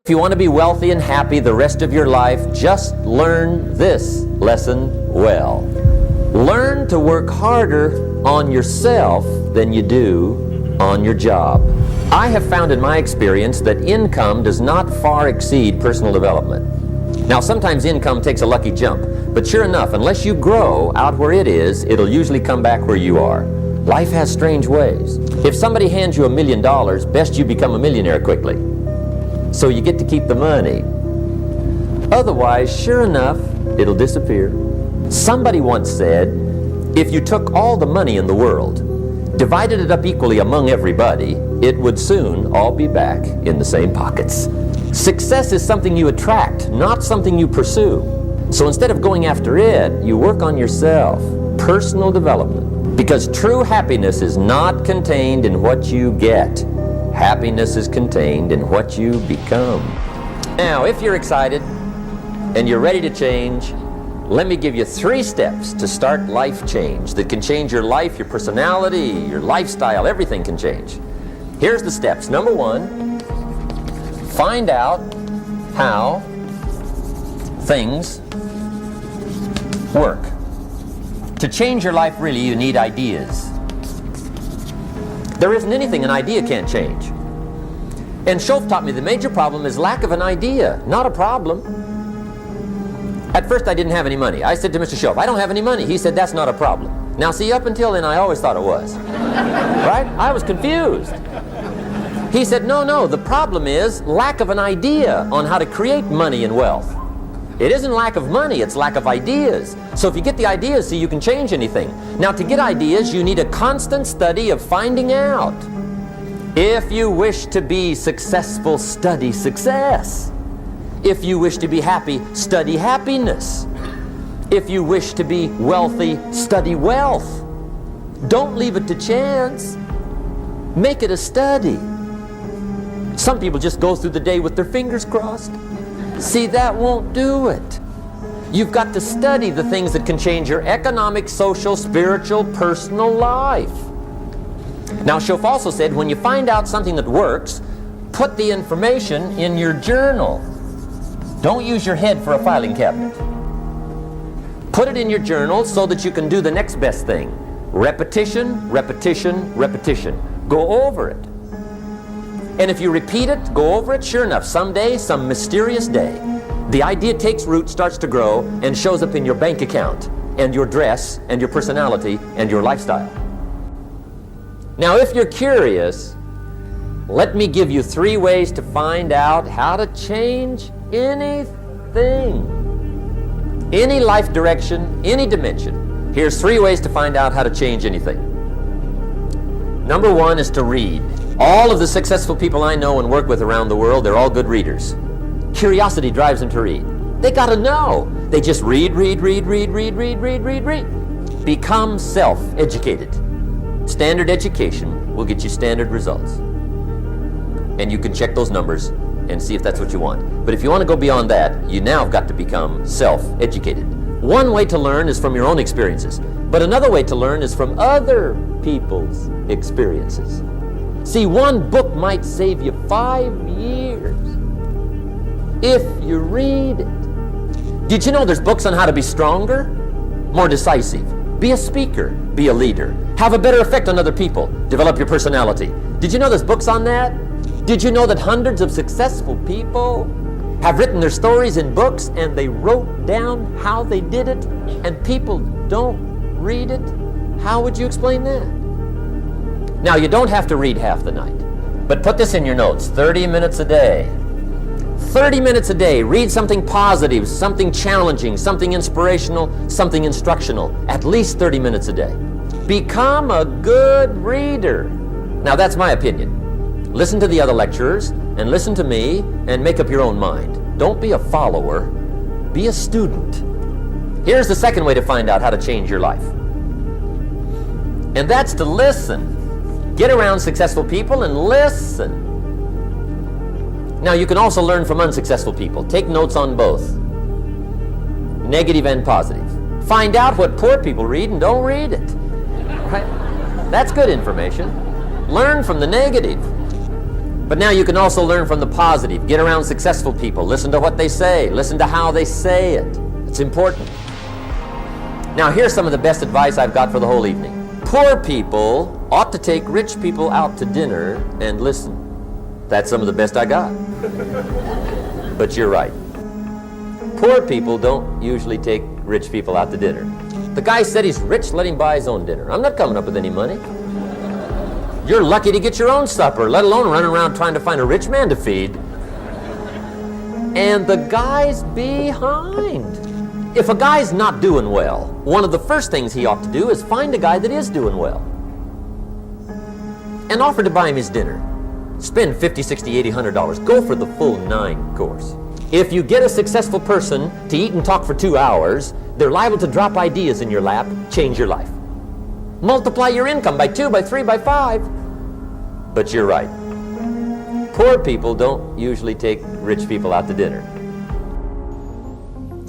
If you want to be wealthy and happy the rest of your life, just learn this lesson well. Learn to work harder on yourself than you do on your job. I have found in my experience that income does not far exceed personal development. Now, sometimes income takes a lucky jump, but sure enough, unless you grow out where it is, it'll usually come back where you are. Life has strange ways. If somebody hands you $1 million, best you become a millionaire quickly, so you get to keep the money. Otherwise, sure enough, it'll disappear. Somebody once said, if you took all the money in the world, divided it up equally among everybody, it would soon all be back in the same pockets. Success is something you attract, not something you pursue. So instead of going after it, you work on yourself. Personal development. Because true happiness is not contained in what you get. Happiness is contained in what you become. Now, if you're excited and you're ready to change, let me give you 3 steps to start life change that can change your life, your personality, your lifestyle, everything can change. Here's the steps. Number 1, find out how things work. To change your life, really, you need ideas. There isn't anything an idea can't change. And Schoff taught me the major problem is lack of an idea, not a problem. At first I didn't have any money. I said to Mr. Schoff, I don't have any money. He said, that's not a problem. Now see, up until then I always thought it was. Right? I was confused. He said, no, the problem is lack of an idea on how to create money and wealth. It isn't lack of money, it's lack of ideas. So if you get the ideas, see, you can change anything. Now, to get ideas, you need a constant study of finding out. If you wish to be successful, study success. If you wish to be happy, study happiness. If you wish to be wealthy, study wealth. Don't leave it to chance. Make it a study. Some people just go through the day with their fingers crossed. See, that won't do it. You've got to study the things that can change your economic, social, spiritual, personal life. Now, Schoff also said, when you find out something that works, put the information in your journal. Don't use your head for a filing cabinet. Put it in your journal so that you can do the next best thing. Repetition, repetition, repetition. Go over it. And if you repeat it, go over it, sure enough, someday, some mysterious day, the idea takes root, starts to grow, and shows up in your bank account, and your dress, and your personality, and your lifestyle. Now, if you're curious, let me give you 3 ways to find out how to change anything. Any life direction, any dimension. Here's 3 ways to find out how to change anything. Number 1 is to read. All of the successful people I know and work with around the world, they're all good readers. Curiosity drives them to read. They gotta know. They just read. Become self-educated. Standard education will get you standard results. And you can check those numbers and see if that's what you want. But if you want to go beyond that, you now have got to become self-educated. One way to learn is from your own experiences, but another way to learn is from other people's experiences. See, one book might save you 5 years if you read it. Did you know there's books on how to be stronger, more decisive, be a speaker, be a leader, have a better effect on other people, develop your personality? Did you know there's books on that? Did you know that hundreds of successful people have written their stories in books and they wrote down how they did it, and people don't read it? How would you explain that? Now, you don't have to read half the night, but put this in your notes, 30 minutes a day. 30 minutes a day, read something positive, something challenging, something inspirational, something instructional, at least 30 minutes a day. Become a good reader. Now, that's my opinion. Listen to the other lecturers, and listen to me, and make up your own mind. Don't be a follower, be a student. Here's the second way to find out how to change your life. And that's to listen. Get around successful people and listen. Now, you can also learn from unsuccessful people. Take notes on both, negative and positive. Find out what poor people read and don't read it. Right? That's good information. Learn from the negative. But now you can also learn from the positive. Get around successful people. Listen to what they say. Listen to how they say it. It's important. Now here's some of the best advice I've got for the whole evening. Poor people ought to take rich people out to dinner and listen. That's some of the best I got. But you're right. Poor people don't usually take rich people out to dinner. The guy said he's rich, let him buy his own dinner. I'm not coming up with any money. You're lucky to get your own supper, let alone running around trying to find a rich man to feed. And the guy's behind. If a guy's not doing well, one of the first things he ought to do is find a guy that is doing well and offer to buy him his dinner. Spend $50, $60, $80, $100. Go for the full 9 course. If you get a successful person to eat and talk for 2 hours, they're liable to drop ideas in your lap, change your life. Multiply your income by 2, by 3, by 5. But you're right. Poor people don't usually take rich people out to dinner.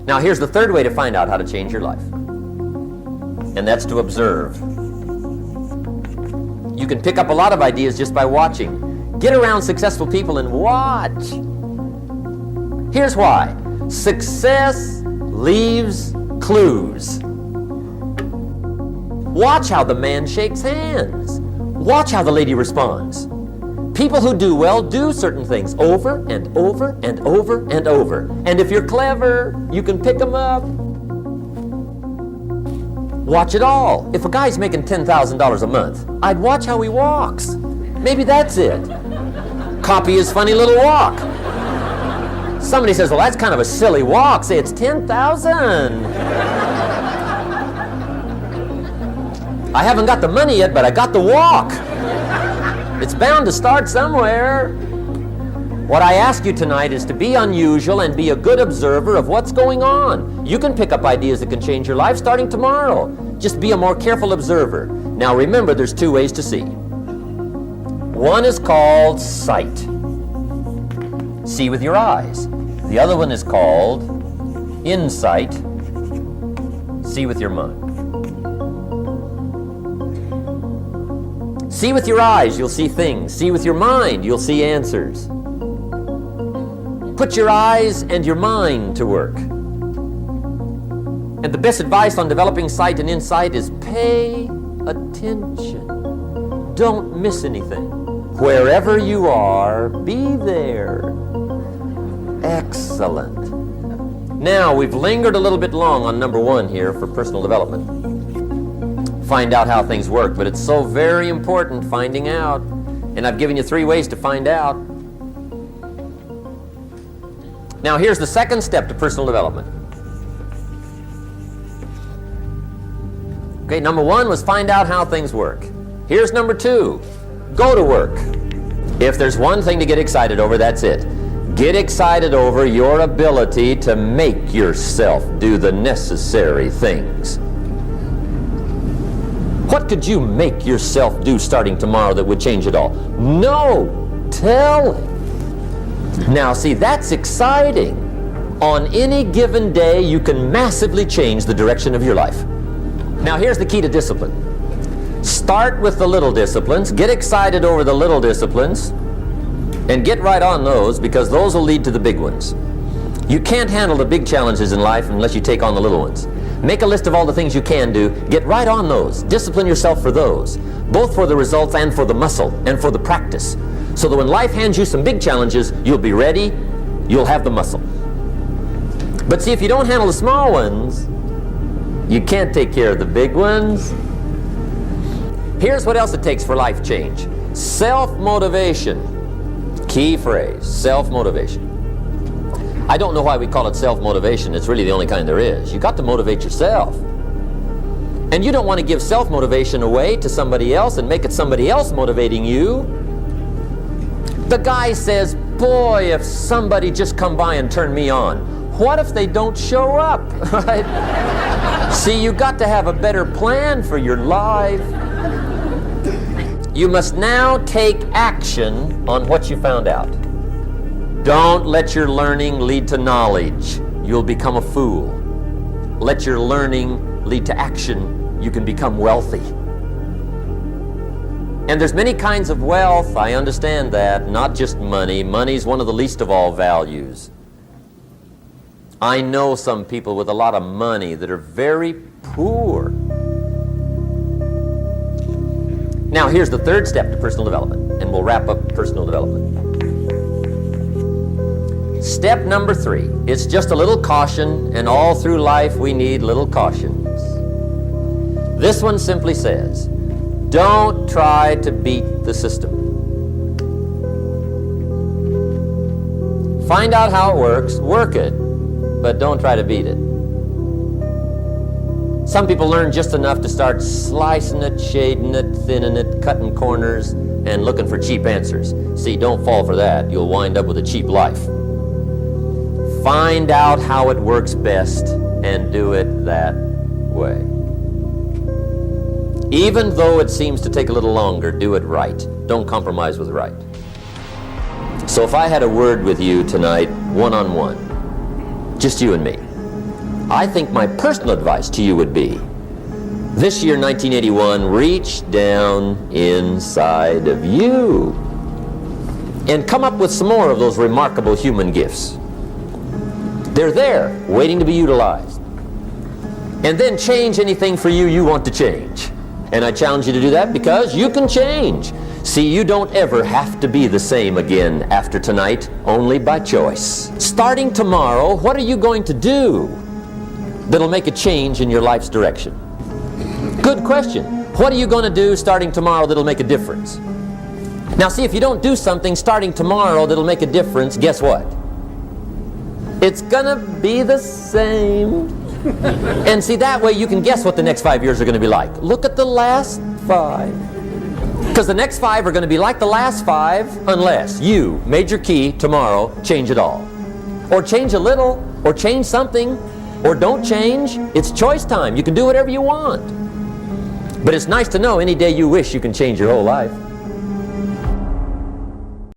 Now here's the third way to find out how to change your life. And that's to observe. You can pick up a lot of ideas just by watching. Get around successful people and watch. Here's why. Success leaves clues. Watch how the man shakes hands. Watch how the lady responds. People who do well do certain things over and over and over and over. And if you're clever, you can pick them up. Watch it all. If a guy's making $10,000 a month, I'd watch how he walks. Maybe that's it. Copy his funny little walk. Somebody says, well, that's kind of a silly walk. Say, it's 10,000. I haven't got the money yet, but I got the walk. It's bound to start somewhere. What I ask you tonight is to be unusual and be a good observer of what's going on. You can pick up ideas that can change your life starting tomorrow. Just be a more careful observer. Now remember, there's 2 ways to see. One is called sight. See with your eyes. The other one is called insight. See with your mind. See with your eyes, you'll see things. See with your mind, you'll see answers. Put your eyes and your mind to work. And the best advice on developing sight and insight is pay attention. Don't miss anything. Wherever you are, be there. Excellent. Now, we've lingered a little bit long on number 1 here for personal development. Find out how things work, but it's so very important finding out. And I've given you 3 ways to find out. Now, here's the second step to personal development. Okay, number 1 was find out how things work. Here's number 2. Go to work. If there's one thing to get excited over, that's it. Get excited over your ability to make yourself do the necessary things. What could you make yourself do starting tomorrow that would change it all? No, tell him. Now see, that's exciting. On any given day, you can massively change the direction of your life. Now here's the key to discipline. Start with the little disciplines, get excited over the little disciplines, and get right on those, because those will lead to the big ones. You can't handle the big challenges in life unless you take on the little ones. Make a list of all the things you can do, get right on those, discipline yourself for those, both for the results and for the muscle and for the practice, so that when life hands you some big challenges, you'll be ready, you'll have the muscle. But see, if you don't handle the small ones, you can't take care of the big ones. Here's what else it takes for life change. Self-motivation. Key phrase, self-motivation. I don't know why we call it self-motivation. It's really the only kind there is. You got to motivate yourself. And you don't want to give self-motivation away to somebody else and make it somebody else motivating you. The guy says, boy, if somebody just come by and turn me on. What if they don't show up? Right? See, you got to have a better plan for your life. You must now take action on what you found out. Don't let your learning lead to knowledge. You'll become a fool. Let your learning lead to action. You can become wealthy. And there's many kinds of wealth, I understand that, not just money. Money's one of the least of all values. I know some people with a lot of money that are very poor. Now, here's the third step to personal development, and we'll wrap up personal development. Step number 3. It's just a little caution, and all through life we need little cautions. This one simply says, don't try to beat the system. Find out how it works, work it, but don't try to beat it. Some people learn just enough to start slicing it, shading it, thinning it, cutting corners, and looking for cheap answers. See, don't fall for that. You'll wind up with a cheap life. Find out how it works best and do it that way. Even though it seems to take a little longer, do it right. Don't compromise with right. So if I had a word with you tonight, one-on-one, just you and me, I think my personal advice to you would be, this year, 1981, reach down inside of you and come up with some more of those remarkable human gifts. They're there, waiting to be utilized. And then change anything for you want to change. And I challenge you to do that because you can change. See, you don't ever have to be the same again after tonight, only by choice. Starting tomorrow, what are you going to do that'll make a change in your life's direction? Good question. What are you going to do starting tomorrow that'll make a difference? Now see, if you don't do something starting tomorrow that'll make a difference, guess what? It's gonna be the same. And see, that way you can guess what the next 5 years are going to be like. Look at the last 5. Because the next 5 are going to be like the last 5 unless you, major key, tomorrow, change it all. Or change a little, or change something, or don't change. It's choice time. You can do whatever you want. But it's nice to know any day you wish you can change your whole life.